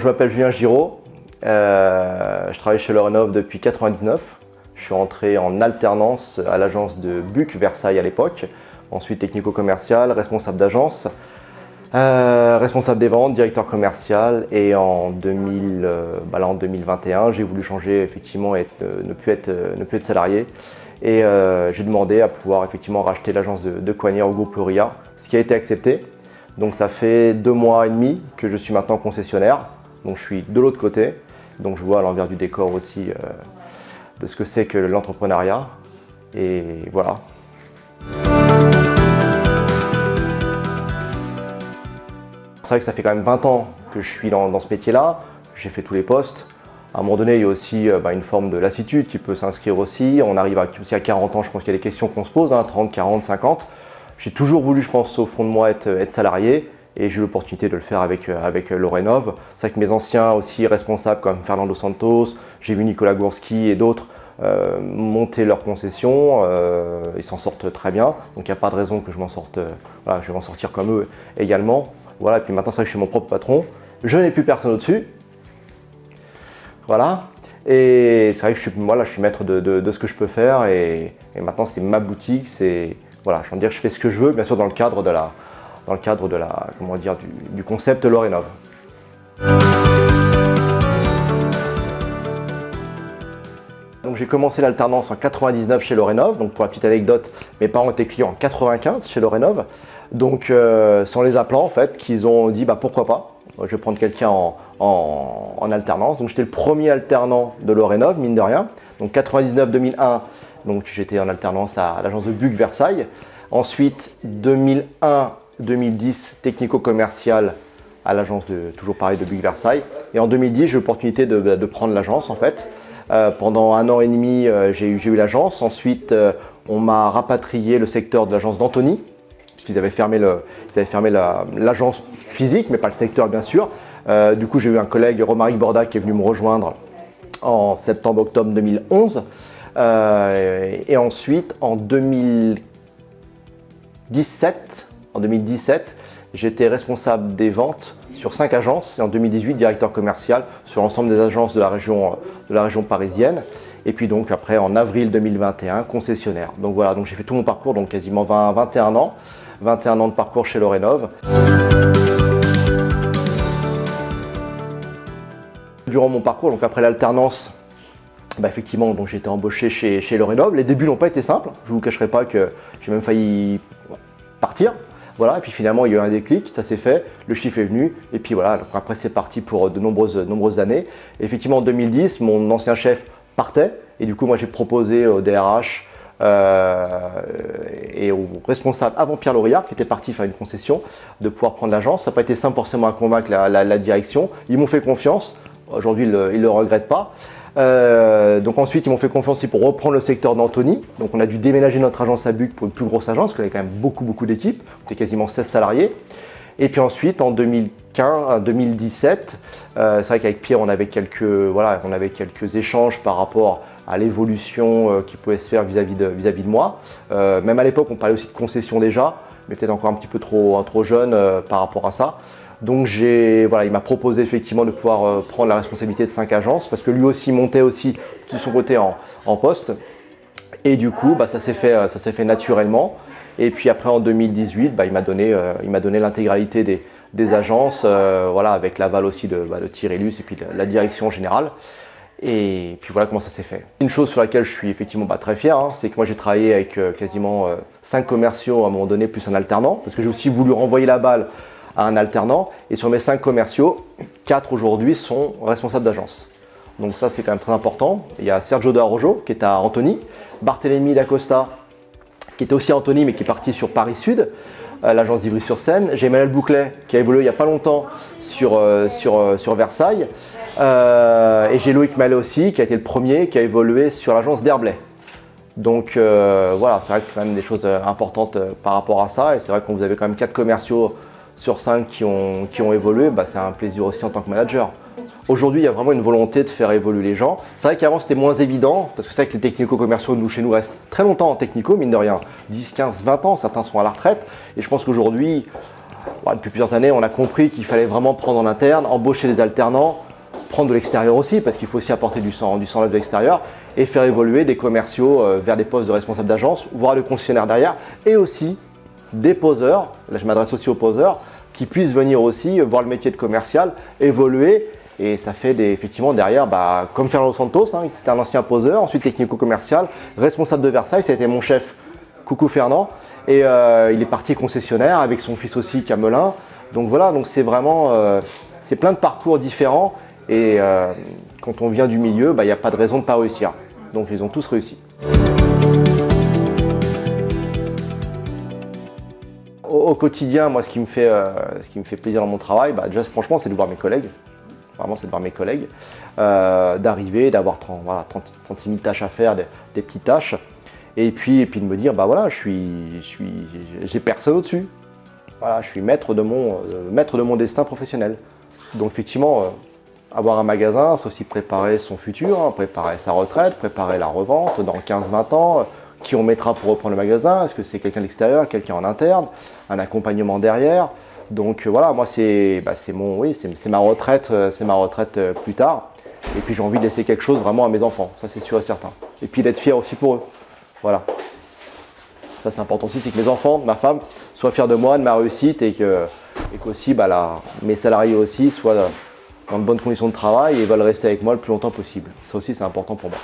je m'appelle Julien Giraud, je travaille chez Lerenov depuis 1999. Je suis rentré en alternance à l'agence de Buc Versailles à l'époque, ensuite technico-commercial, responsable d'agence, responsable des ventes, directeur commercial, et en 2021, j'ai voulu changer effectivement et ne plus être salarié. Et j'ai demandé à pouvoir effectivement racheter l'agence de Coignard au groupe Loria, ce qui a été accepté. Donc ça fait 2 mois et demi que je suis maintenant concessionnaire, donc je suis de l'autre côté, donc je vois à l'envers du décor aussi de ce que c'est que l'entrepreneuriat, et voilà. C'est vrai que ça fait quand même 20 ans que je suis dans ce métier-là, j'ai fait tous les postes. À un moment donné, il y a aussi une forme de lassitude qui peut s'inscrire aussi. On arrive aussi à 40 ans, je pense qu'il y a des questions qu'on se pose, 30, 40, 50. J'ai toujours voulu, je pense, au fond de moi, être salarié, et j'ai eu l'opportunité de le faire avec Lerenov. C'est vrai que mes anciens aussi responsables comme Fernando Santos, j'ai vu Nicolas Gourski et d'autres monter leur concession, ils s'en sortent très bien, donc il n'y a pas de raison que je m'en sorte, voilà, je vais m'en sortir comme eux également. Voilà, et puis maintenant c'est vrai que je suis mon propre patron, je n'ai plus personne au-dessus. Voilà, et c'est vrai que je suis maître de ce que je peux faire, et maintenant c'est ma boutique, voilà, je veux dire, je fais ce que je veux, bien sûr dans le cadre du concept Lerenov. Donc j'ai commencé l'alternance en 99 chez Lerenov, donc pour la petite anecdote, mes parents étaient clients en 95 chez Lerenov, donc c'est en les appelant en fait qu'ils ont dit pourquoi pas, je vais prendre quelqu'un en alternance. Donc j'étais le premier alternant de Lerenov, mine de rien, donc 99-2001, donc j'étais en alternance à l'agence de Buc Versailles. Ensuite 2001-2010, technico-commercial à l'agence toujours pareil de Buc Versailles. Et en 2010, j'ai eu l'opportunité de prendre l'agence en fait. Pendant 1 an et demi, j'ai eu l'agence. Ensuite, on m'a rapatrié le secteur de l'agence d'Antony, puisqu'ils avaient fermé l'agence physique, mais pas le secteur bien sûr. Du coup, j'ai eu un collègue, Romaric Borda, qui est venu me rejoindre en septembre-octobre 2011. Et ensuite, en 2017, j'étais responsable des ventes sur 5 agences, et en 2018, directeur commercial sur l'ensemble des agences de la région parisienne. Et puis donc après, en avril 2021, concessionnaire. Donc voilà, donc j'ai fait tout mon parcours, donc quasiment 21 ans de parcours chez Lerenov. Durant mon parcours, donc après l'alternance, effectivement, donc j'ai été embauché chez Lerenov. Les débuts n'ont pas été simples, je ne vous cacherai pas que j'ai même failli partir. Voilà, et puis finalement il y a eu un déclic, ça s'est fait, le chiffre est venu, et puis voilà, donc après c'est parti pour de nombreuses années. Et effectivement en 2010, mon ancien chef partait, et du coup moi j'ai proposé au DRH et au responsable avant Pierre Lauriard, qui était parti faire une concession, de pouvoir prendre l'agence. Ça n'a pas été simple forcément à convaincre la direction, ils m'ont fait confiance, aujourd'hui ils ne le regrettent pas. Donc ensuite ils m'ont fait confiance aussi pour reprendre le secteur d'Antony. Donc on a dû déménager notre agence à Buc pour une plus grosse agence, parce qu'il y avait quand même beaucoup d'équipes, on était quasiment 16 salariés. Et puis ensuite en 2017, c'est vrai qu'avec Pierre on avait quelques échanges par rapport à l'évolution qui pouvait se faire vis-à-vis de moi. Même à l'époque on parlait aussi de concession déjà, mais peut-être encore un petit peu trop jeune par rapport à ça. Donc il m'a proposé effectivement de pouvoir prendre la responsabilité de 5 agences, parce que lui aussi montait aussi de son côté en poste. Et du coup, ça s'est fait naturellement. Et puis après en 2018, il m'a donné l'intégralité des agences, avec l'aval aussi de Thierry Luce et puis de la direction générale. Et puis voilà comment ça s'est fait. Une chose sur laquelle je suis effectivement très fier, c'est que moi j'ai travaillé avec quasiment 5 commerciaux à un moment donné, plus un alternant, parce que j'ai aussi voulu renvoyer la balle à un alternant, et sur mes 5 commerciaux, 4 aujourd'hui sont responsables d'agence. Donc ça c'est quand même très important. Il y a Sergio de Arrojo qui est à Antony, Barthélémy Dacosta qui était aussi à Antony mais qui est parti sur Paris Sud, l'agence d'Ivry-sur-Seine. J'ai Emmanuel Bouclet qui a évolué il n'y a pas longtemps sur Versailles, et j'ai Loïc Mallet aussi qui a été le premier qui a évolué sur l'agence d'Herblay. Donc voilà, c'est vrai qu'il y a quand même des choses importantes par rapport à ça, et c'est vrai que quand vous avez quand même 4 commerciaux sur 5 qui ont évolué, c'est un plaisir aussi en tant que manager. Aujourd'hui, il y a vraiment une volonté de faire évoluer les gens. C'est vrai qu'avant, c'était moins évident, parce que c'est vrai que les technico-commerciaux, chez nous, restent très longtemps en technico, mine de rien. 10, 15, 20 ans, certains sont à la retraite. Et je pense qu'aujourd'hui, depuis plusieurs années, on a compris qu'il fallait vraiment prendre en interne, embaucher des alternants, prendre de l'extérieur aussi, parce qu'il faut aussi apporter du sang neuf de l'extérieur, et faire évoluer des commerciaux vers des postes de responsable d'agence, voire le concessionnaire derrière, et aussi des poseurs, là je m'adresse aussi aux poseurs, qui puissent venir aussi voir le métier de commercial, évoluer, et ça fait effectivement derrière, comme Fernando Santos, hein, c'était un ancien poseur, ensuite technico-commercial, responsable de Versailles, ça a été mon chef, coucou Fernand, et il est parti concessionnaire avec son fils aussi Camelin. Donc voilà, donc c'est vraiment, c'est plein de parcours différents, et quand on vient du milieu, il n'y a pas de raison de ne pas réussir. Donc ils ont tous réussi. Au quotidien, moi, ce qui me fait plaisir dans mon travail, déjà, franchement, c'est de voir mes collègues. Vraiment, c'est de voir mes collègues, d'arriver, d'avoir 36 000 tâches à faire, des petites tâches, et puis de me dire, voilà, j'ai personne au-dessus. Voilà, je suis maître de mon destin professionnel. Donc effectivement, avoir un magasin, c'est aussi préparer son futur, hein, préparer sa retraite, préparer la revente dans 15-20 ans. Qui on mettra pour reprendre le magasin? Est-ce que c'est quelqu'un de l'extérieur, quelqu'un en interne, un accompagnement derrière? Donc voilà, moi c'est ma retraite, plus tard. Et puis j'ai envie de laisser quelque chose vraiment à mes enfants, ça c'est sûr et certain. Et puis d'être fier aussi pour eux. Voilà. Ça c'est important aussi, c'est que mes enfants, ma femme, soient fiers de moi, de ma réussite, et qu'aussi mes salariés aussi soient dans de bonnes conditions de travail et veulent rester avec moi le plus longtemps possible. Ça aussi c'est important pour moi.